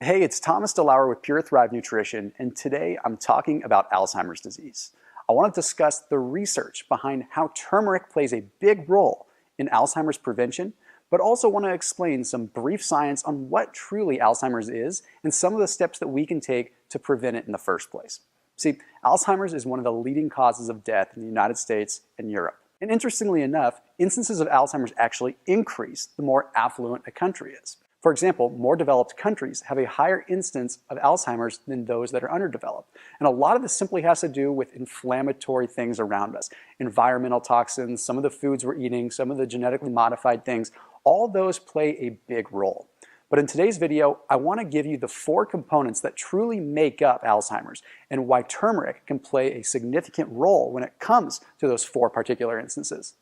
Hey, it's Thomas DeLauer with PuraTHRIVE Nutrition, and today I'm talking about Alzheimer's disease. I want to discuss the research behind how turmeric plays a big role in Alzheimer's prevention, but also want to explain some brief science on what truly Alzheimer's is and some of the steps that we can take to prevent it in the first place. See, Alzheimer's is one of the leading causes of death in the United States and Europe. And interestingly enough, instances of Alzheimer's actually increase the more affluent a country is. For example, more developed countries have a higher instance of Alzheimer's than those that are underdeveloped. And a lot of this simply has to do with inflammatory things around us. Environmental toxins, some of the foods we're eating, some of the genetically modified things, all those play a big role. But in today's video, I want to give you the 4 components that truly make up Alzheimer's and why turmeric can play a significant role when it comes to those 4 particular instances.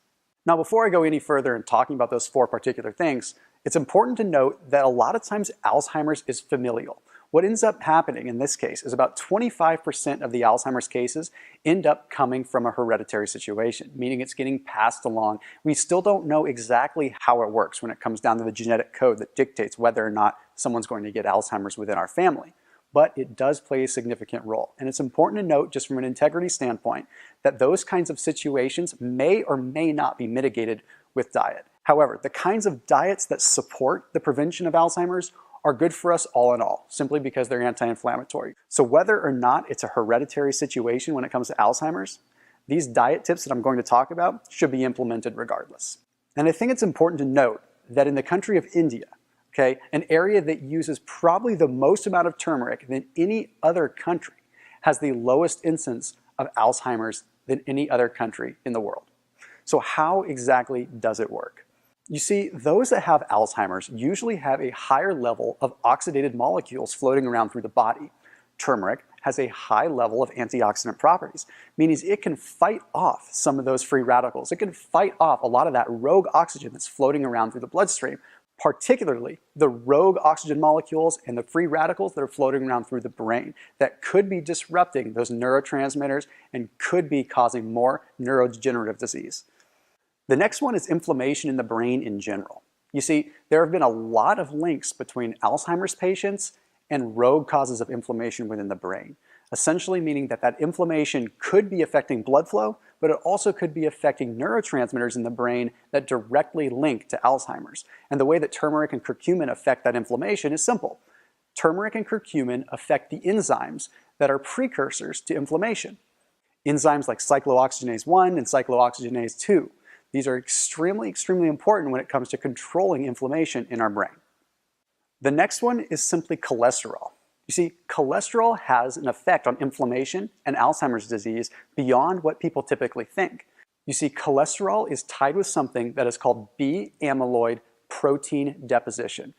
Now, before I go any further in talking about those 4 particular things, it's important to note that a lot of times Alzheimer's is familial. What ends up happening in this case is about 25% of the Alzheimer's cases end up coming from a hereditary situation, meaning it's getting passed along. We still don't know exactly how it works when it comes down to the genetic code that dictates whether or not someone's going to get Alzheimer's within our family. But it does play a significant role. And it's important to note, just from an integrity standpoint, that those kinds of situations may or may not be mitigated with diet. However, the kinds of diets that support the prevention of Alzheimer's are good for us all in all, simply because they're anti-inflammatory. So whether or not it's a hereditary situation when it comes to Alzheimer's, these diet tips that I'm going to talk about should be implemented regardless. And I think it's important to note that in the country of India, okay, an area that uses probably the most amount of turmeric than any other country, has the lowest incidence of Alzheimer's than any other country in the world. So how exactly does it work? You see, those that have Alzheimer's usually have a higher level of oxidated molecules floating around through the body. Turmeric has a high level of antioxidant properties, meaning it can fight off some of those free radicals. It can fight off a lot of that rogue oxygen that's floating around through the bloodstream, particularly the rogue oxygen molecules and the free radicals that are floating around through the brain that could be disrupting those neurotransmitters and could be causing more neurodegenerative disease. The next one is inflammation in the brain in general. You see, there have been a lot of links between Alzheimer's patients and rogue causes of inflammation within the brain, essentially meaning that that inflammation could be affecting blood flow, but it also could be affecting neurotransmitters in the brain that directly link to Alzheimer's. And the way that turmeric and curcumin affect that inflammation is simple. Turmeric and curcumin affect the enzymes that are precursors to inflammation. Enzymes like cyclooxygenase 1 and cyclooxygenase 2. These are extremely important when it comes to controlling inflammation in our brain. The next one is simply cholesterol. You see, cholesterol has an effect on inflammation and Alzheimer's disease beyond what people typically think. You see, cholesterol is tied with something that is called B-amyloid protein deposition.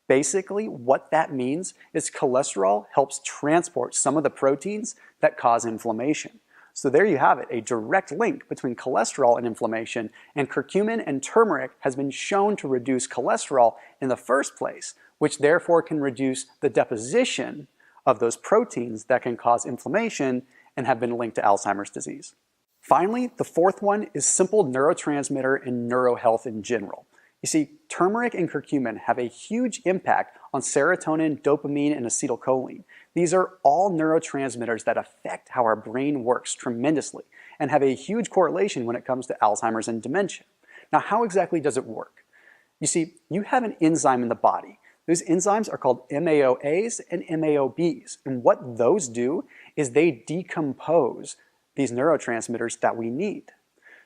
Basically, what that means is cholesterol helps transport some of the proteins that cause inflammation. So there you have it, a direct link between cholesterol and inflammation, and curcumin and turmeric has been shown to reduce cholesterol in the first place, which therefore can reduce the deposition of those proteins that can cause inflammation and have been linked to Alzheimer's disease. Finally, the 4th one is simple neurotransmitter and neurohealth in general. You see, turmeric and curcumin have a huge impact on serotonin, dopamine, and acetylcholine. These are all neurotransmitters that affect how our brain works tremendously and have a huge correlation when it comes to Alzheimer's and dementia. Now, how exactly does it work? You see, you have an enzyme in the body. Those enzymes are called MAOAs and MAOBs, and what those do is they decompose these neurotransmitters that we need.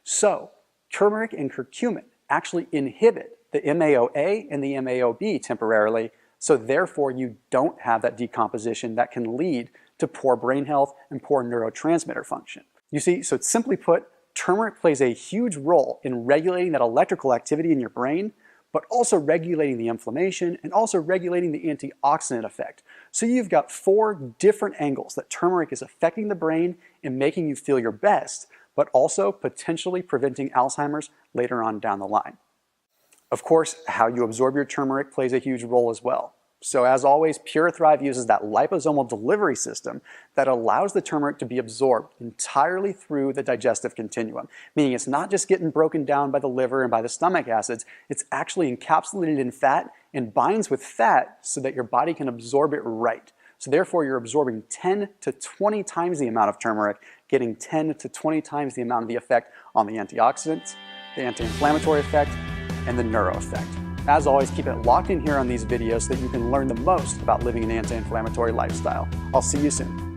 So, turmeric and curcumin actually inhibit the MAOA and the MAOB temporarily, so therefore you don't have that decomposition that can lead to poor brain health and poor neurotransmitter function. You see, so simply put, turmeric plays a huge role in regulating that electrical activity in your brain, but also regulating the inflammation and also regulating the antioxidant effect. So you've got 4 different angles that turmeric is affecting the brain and making you feel your best, but also potentially preventing Alzheimer's later on down the line. Of course, how you absorb your turmeric plays a huge role as well. So as always, PuraTHRIVE uses that liposomal delivery system that allows the turmeric to be absorbed entirely through the digestive continuum, meaning it's not just getting broken down by the liver and by the stomach acids, it's actually encapsulated in fat and binds with fat so that your body can absorb it right. So therefore, you're absorbing 10 to 20 times the amount of turmeric, getting 10 to 20 times the amount of the effect on the antioxidants, the anti-inflammatory effect, and the neuro effect. As always, keep it locked in here on these videos so that you can learn the most about living an anti-inflammatory lifestyle. I'll see you soon.